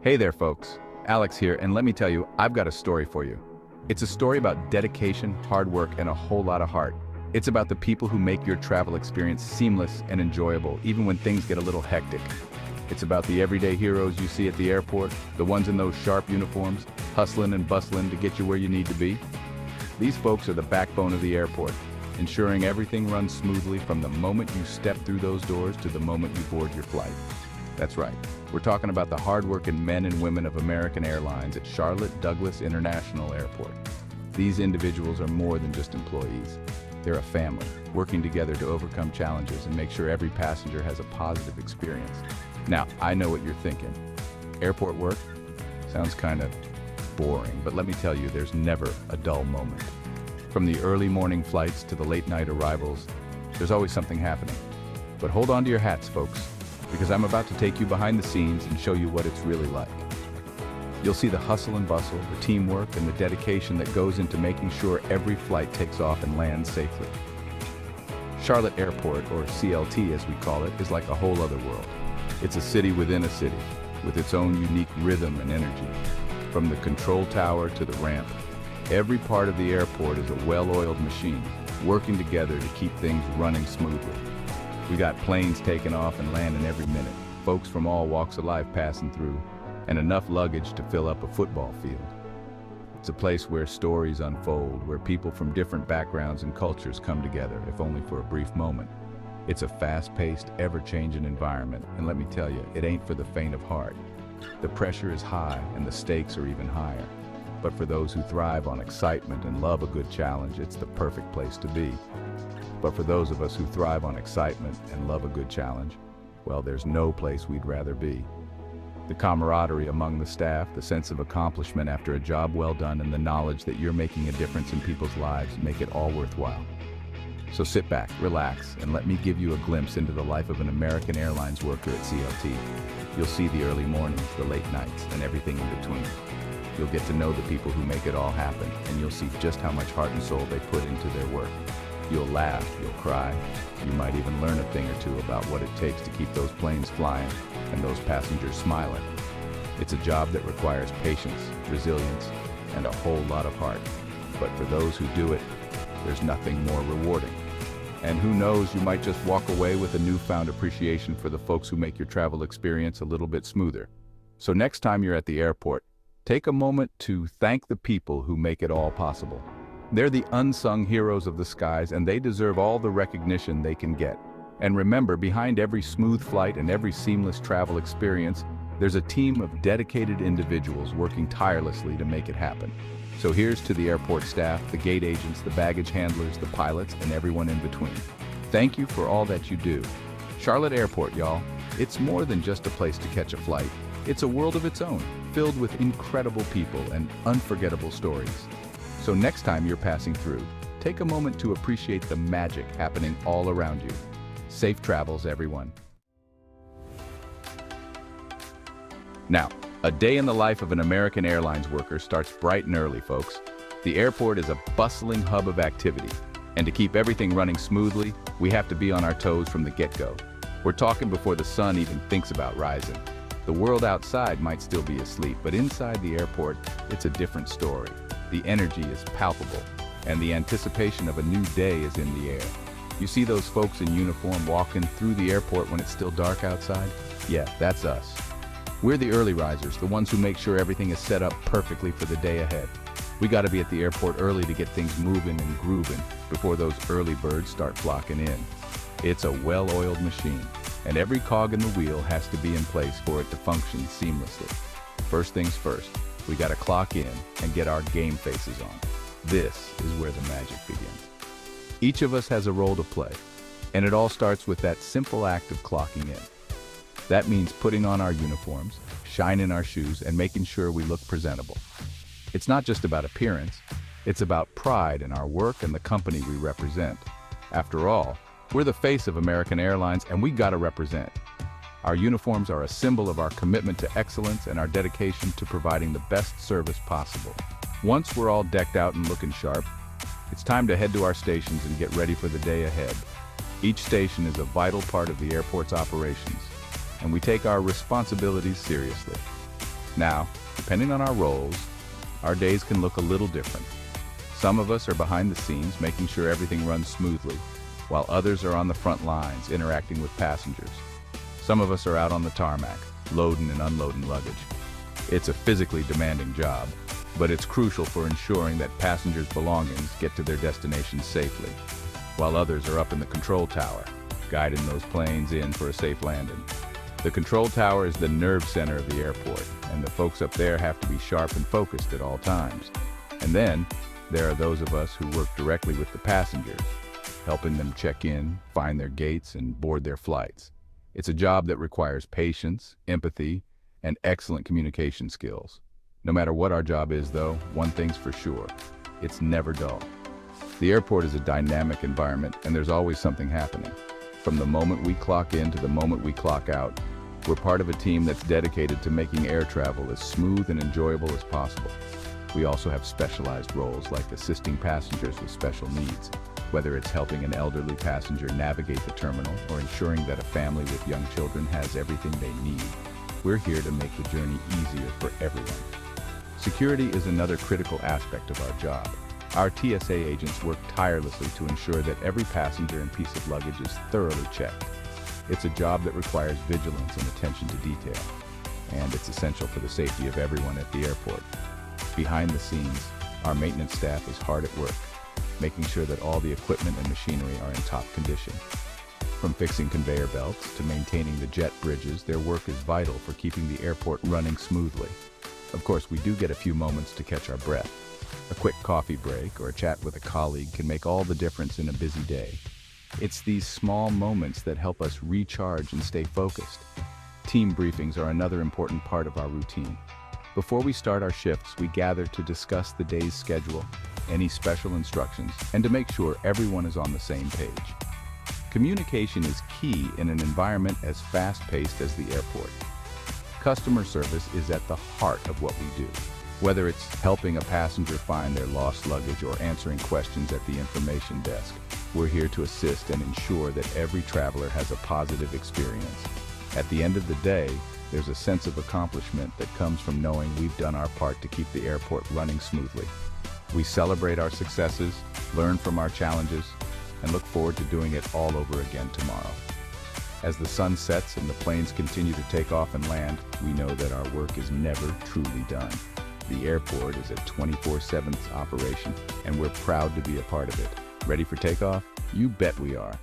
Hey there, folks. Alex here, and let me tell you, I've got a story for you. It's a story about dedication, hard work, and a whole lot of heart. It's about the people who make your travel experience seamless and enjoyable, even when things get a little hectic. It's about the everyday heroes you see at the airport, the ones in those sharp uniforms, hustling and bustling to get you where you need to be. These folks are the backbone of the airport, ensuring everything runs smoothly from the moment you step through those doors to the moment you board your flight. That's right. We're talking about the hardworking men and women of American Airlines at Charlotte Douglas International Airport. These individuals are more than just employees. They're a family, working together to overcome challenges and make sure every passenger has a positive experience. Now, I know what you're thinking. Airport work? Sounds kind of boring, but let me tell you, there's never a dull moment. From the early morning flights to the late night arrivals, there's always something happening. But hold on to your hats, folks, because I'm about to take you behind the scenes and show you what it's really like. You'll see the hustle and bustle, the teamwork, and the dedication that goes into making sure every flight takes off and lands safely. Charlotte Airport, or CLT as we call it, is like a whole other world. It's a city within a city, with its own unique rhythm and energy. From the control tower to the ramp, every part of the airport is a well-oiled machine, working together to keep things running smoothly. We got planes taking off and landing every minute, folks from all walks of life passing through, and enough luggage to fill up a football field. It's a place where stories unfold, where people from different backgrounds and cultures come together, if only for a brief moment. It's a fast-paced, ever-changing environment, and let me tell you, it ain't for the faint of heart. The pressure is high, and the stakes are even higher. But for those who thrive on excitement and love a good challenge, it's the perfect place to be. But for those of us who thrive on excitement and love a good challenge, well, there's no place we'd rather be. The camaraderie among the staff, the sense of accomplishment after a job well done, and the knowledge that you're making a difference in people's lives make it all worthwhile. So sit back, relax, and let me give you a glimpse into the life of an American Airlines worker at CLT. You'll see the early mornings, the late nights, and everything in between. You'll get to know the people who make it all happen, and you'll see just how much heart and soul they put into their work. You'll laugh, you'll cry, you might even learn a thing or two about what it takes to keep those planes flying and those passengers smiling. It's a job that requires patience, resilience, and a whole lot of heart. But for those who do it, there's nothing more rewarding. And who knows, you might just walk away with a newfound appreciation for the folks who make your travel experience a little bit smoother. So next time you're at the airport, take a moment to thank the people who make it all possible. They're the unsung heroes of the skies, and they deserve all the recognition they can get. And remember, behind every smooth flight and every seamless travel experience, there's a team of dedicated individuals working tirelessly to make it happen. So here's to the airport staff, the gate agents, the baggage handlers, the pilots, and everyone in between. Thank you for all that you do. Charlotte Airport, y'all. It's more than just a place to catch a flight. It's a world of its own, filled with incredible people and unforgettable stories. So next time you're passing through, take a moment to appreciate the magic happening all around you. Safe travels, everyone. Now, a day in the life of an American Airlines worker starts bright and early, folks. The airport is a bustling hub of activity, and to keep everything running smoothly, we have to be on our toes from the get-go. We're talking before the sun even thinks about rising. The world outside might still be asleep, but inside the airport, it's a different story. The energy is palpable, and the anticipation of a new day is in the air. You see those folks in uniform walking through the airport when it's still dark outside? Yeah, that's us. We're the early risers, the ones who make sure everything is set up perfectly for the day ahead. We gotta be at the airport early to get things moving and grooving before those early birds start flocking in. It's a well-oiled machine, and every cog in the wheel has to be in place for it to function seamlessly. First things first, we gotta clock in and get our game faces on. This is where the magic begins. Each of us has a role to play, and it all starts with that simple act of clocking in. That means putting on our uniforms, shining our shoes, and making sure we look presentable. It's not just about appearance, it's about pride in our work and the company we represent. After all, we're the face of American Airlines, and we gotta represent. Our uniforms are a symbol of our commitment to excellence and our dedication to providing the best service possible. Once we're all decked out and looking sharp, it's time to head to our stations and get ready for the day ahead. Each station is a vital part of the airport's operations, and we take our responsibilities seriously. Now, depending on our roles, our days can look a little different. Some of us are behind the scenes, making sure everything runs smoothly, while others are on the front lines, interacting with passengers. Some of us are out on the tarmac, loading and unloading luggage. It's a physically demanding job, but it's crucial for ensuring that passengers' belongings get to their destinations safely, while others are up in the control tower, guiding those planes in for a safe landing. The control tower is the nerve center of the airport, and the folks up there have to be sharp and focused at all times. And then, there are those of us who work directly with the passengers, helping them check in, find their gates, and board their flights. It's a job that requires patience, empathy, and excellent communication skills. No matter what our job is, though, one thing's for sure: it's never dull. The airport is a dynamic environment, and there's always something happening. From the moment we clock in to the moment we clock out, we're part of a team that's dedicated to making air travel as smooth and enjoyable as possible. We also have specialized roles like assisting passengers with special needs, whether it's helping an elderly passenger navigate the terminal or ensuring that a family with young children has everything they need. We're here to make the journey easier for everyone. Security is another critical aspect of our job. Our TSA agents work tirelessly to ensure that every passenger and piece of luggage is thoroughly checked. It's a job that requires vigilance and attention to detail, and it's essential for the safety of everyone at the airport. Behind the scenes, our maintenance staff is hard at work, making sure that all the equipment and machinery are in top condition. From fixing conveyor belts to maintaining the jet bridges, their work is vital for keeping the airport running smoothly. Of course, we do get a few moments to catch our breath. A quick coffee break or a chat with a colleague can make all the difference in a busy day. It's these small moments that help us recharge and stay focused. Team briefings are another important part of our routine. Before we start our shifts, we gather to discuss the day's schedule, any special instructions, and to make sure everyone is on the same page. Communication is key in an environment as fast-paced as the airport. Customer service is at the heart of what we do. Whether it's helping a passenger find their lost luggage or answering questions at the information desk, we're here to assist and ensure that every traveler has a positive experience. At the end of the day, there's a sense of accomplishment that comes from knowing we've done our part to keep the airport running smoothly. We celebrate our successes, learn from our challenges, and look forward to doing it all over again tomorrow. As the sun sets and the planes continue to take off and land, we know that our work is never truly done. The airport is a 24/7 operation, and we're proud to be a part of it. Ready for takeoff? You bet we are.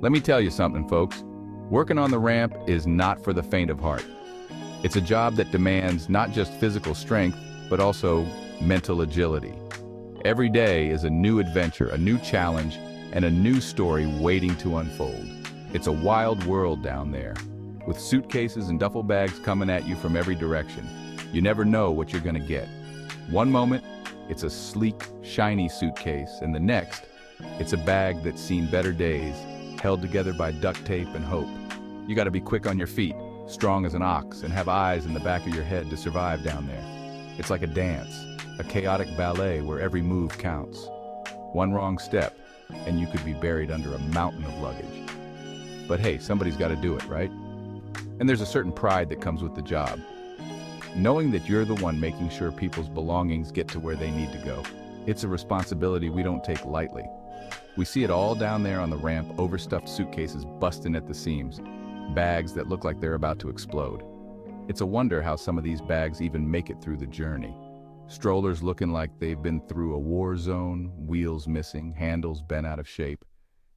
Let me tell you something, folks. Working on the ramp is not for the faint of heart. It's a job that demands not just physical strength, but also mental agility. Every day is a new adventure, a new challenge, and a new story waiting to unfold. It's a wild world down there, with suitcases and duffel bags coming at you from every direction. You never know what you're gonna get. One moment, it's a sleek, shiny suitcase, and the next, it's a bag that's seen better days, held together by duct tape and hope. You gotta be quick on your feet, strong as an ox, and have eyes in the back of your head to survive down there. It's like a dance, a chaotic ballet where every move counts. One wrong step, and you could be buried under a mountain of luggage. But hey, somebody's gotta do it, right? And there's a certain pride that comes with the job. Knowing that you're the one making sure people's belongings get to where they need to go. It's a responsibility we don't take lightly. We see it all down there on the ramp, overstuffed suitcases busting at the seams, bags that look like they're about to explode. It's a wonder how some of these bags even make it through the journey. Strollers looking like they've been through a war zone, wheels missing, handles bent out of shape.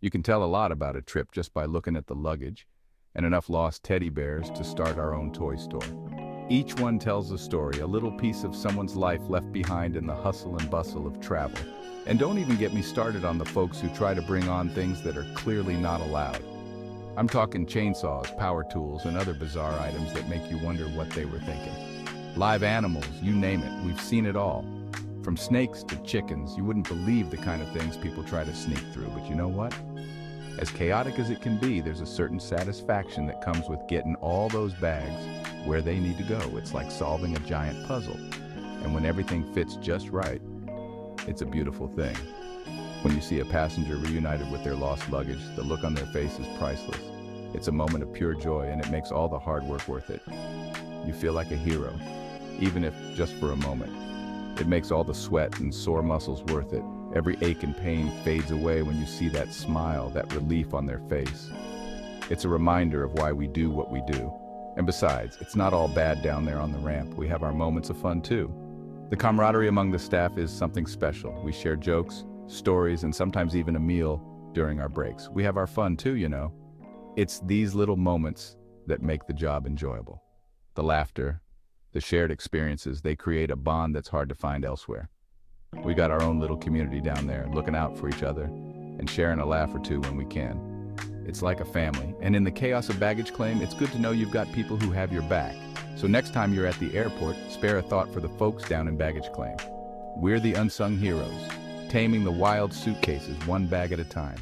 You can tell a lot about a trip just by looking at the luggage, and enough lost teddy bears to start our own toy store. Each one tells a story, a little piece of someone's life left behind in the hustle and bustle of travel. And don't even get me started on the folks who try to bring on things that are clearly not allowed. I'm talking chainsaws, power tools, and other bizarre items that make you wonder what they were thinking. Live animals, you name it, we've seen it all. From snakes to chickens, you wouldn't believe the kind of things people try to sneak through, but you know what? As chaotic as it can be, there's a certain satisfaction that comes with getting all those bags where they need to go. It's like solving a giant puzzle. And when everything fits just right, it's a beautiful thing. When you see a passenger reunited with their lost luggage, the look on their face is priceless. It's a moment of pure joy, and it makes all the hard work worth it. You feel like a hero, even if just for a moment. It makes all the sweat and sore muscles worth it. Every ache and pain fades away when you see that smile, that relief on their face. It's a reminder of why we do what we do. And besides, it's not all bad down there on the ramp. We have our moments of fun too. The camaraderie among the staff is something special. We share jokes, stories, and sometimes even a meal during our breaks. We have our fun too, you know. It's these little moments that make the job enjoyable. The laughter, the shared experiences, they create a bond that's hard to find elsewhere. We got our own little community down there, looking out for each other and sharing a laugh or two when we can. It's like a family, and in the chaos of baggage claim, it's good to know you've got people who have your back. So next time you're at the airport, spare a thought for the folks down in baggage claim. We're the unsung heroes, taming the wild suitcases one bag at a time.